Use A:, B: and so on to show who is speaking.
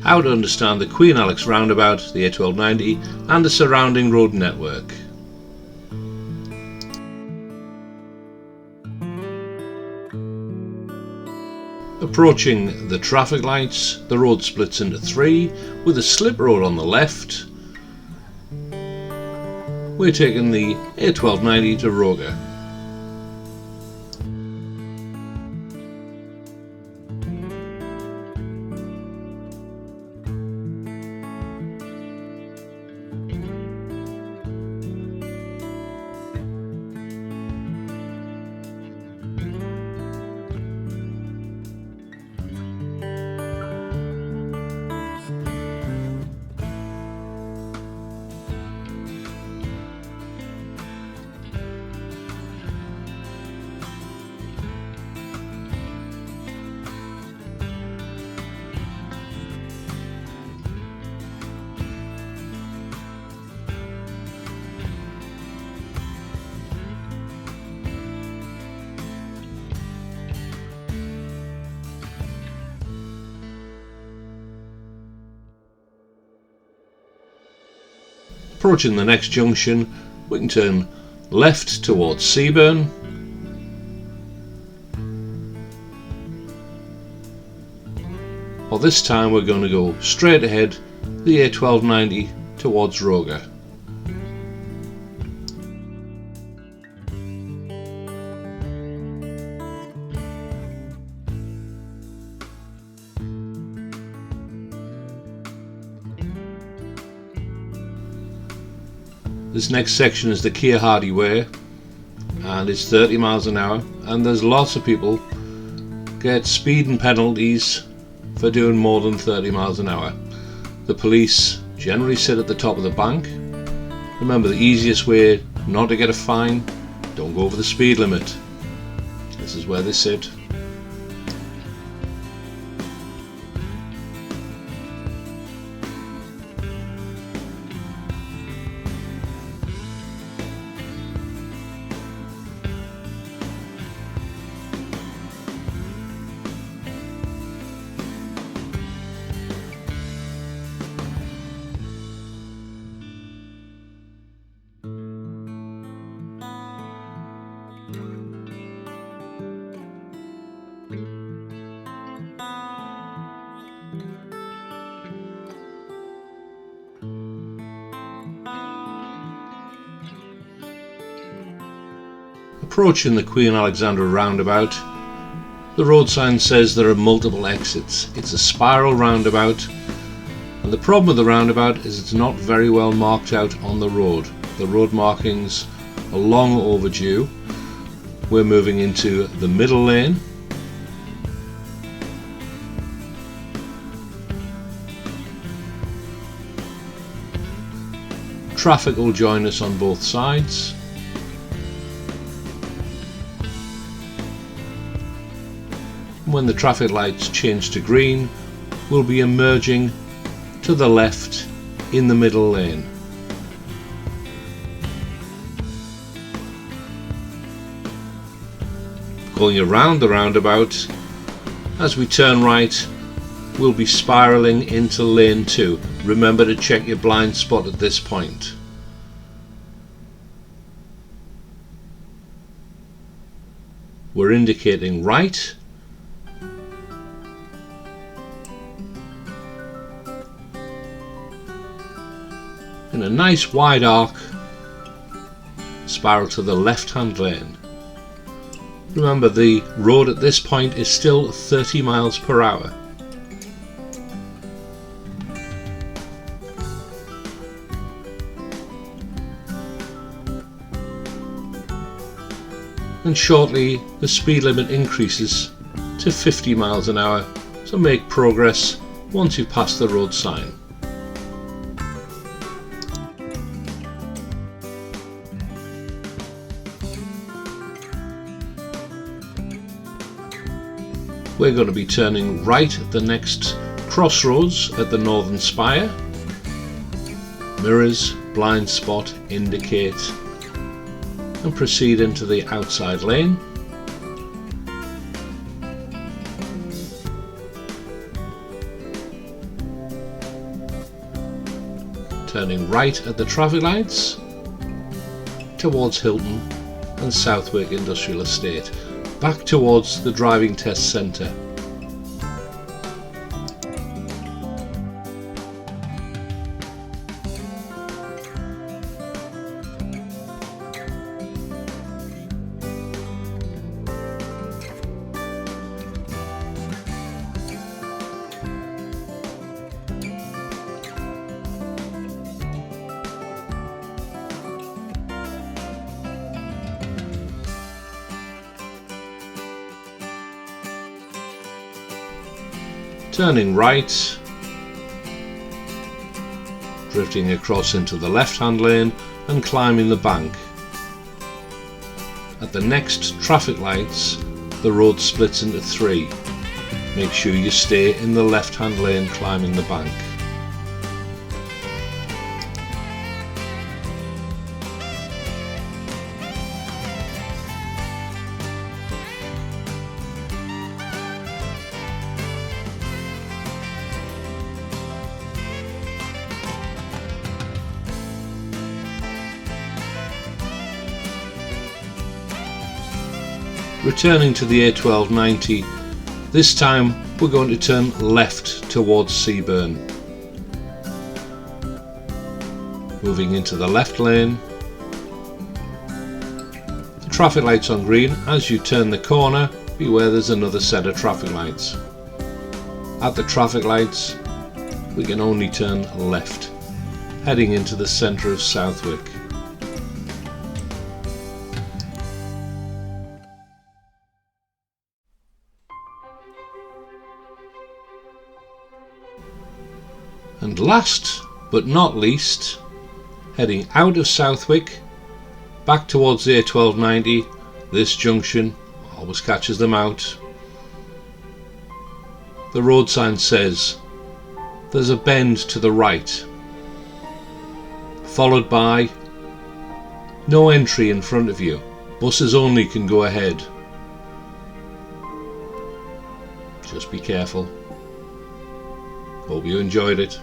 A: how to understand the Queen Alex roundabout, the A1290 and the surrounding road network. Approaching the traffic lights, the road splits into three with a slip road on the left. We're taking the A1290 to Roga. Approaching the next junction, we can turn left towards Seaburn. Or this time we're going to go straight ahead, the A1290 towards Roga. This next section is the Keir Hardie Way and it's 30 miles an hour, and there's lots of people get speeding penalties for doing more than 30 miles an hour. The police generally sit at the top of the bank. Remember, the easiest way not to get a fine, don't go over the speed limit. This is where they sit. Approaching the Queen Alexandra roundabout, the road sign says there are multiple exits. It's a spiral roundabout, and the problem with the roundabout is it's not very well marked out on the road. The road markings are long overdue. We're moving into the middle lane. Traffic will join us on both sides. When the traffic lights change to green, we'll be emerging to the left in the middle lane. Going around the roundabout, as we turn right, we'll be spiralling into lane 2. Remember to check your blind spot at this point. We're indicating right. In a nice wide arc, spiral to the left-hand lane. Remember, the road at this point is still 30 miles per hour. And shortly the speed limit increases to 50 miles an hour, so make progress once you've passed the road sign. We're going to be turning right at the next crossroads at the northern spire. Mirrors, blind spot, indicate, and proceed into the outside lane. turning right at the traffic lights towards Hilton and Southwick Industrial Estate, back towards the driving test centre. Turning right, drifting across into the left-hand lane and climbing the bank. At the next traffic lights, the road splits into 3. Make sure you stay in the left-hand lane climbing the bank. Returning to the A1290, this time we're going to turn left towards Seaburn. Moving into the left lane. The traffic light's on green. As you turn the corner, beware there's another set of traffic lights. At the traffic lights, we can only turn left, heading into the centre of Southwick. And last but not least, heading out of Southwick, back towards the A1290, this junction always catches them out. The road sign says there's a bend to the right, followed by no entry in front of you, buses only can go ahead. Just be careful. Hope you enjoyed it.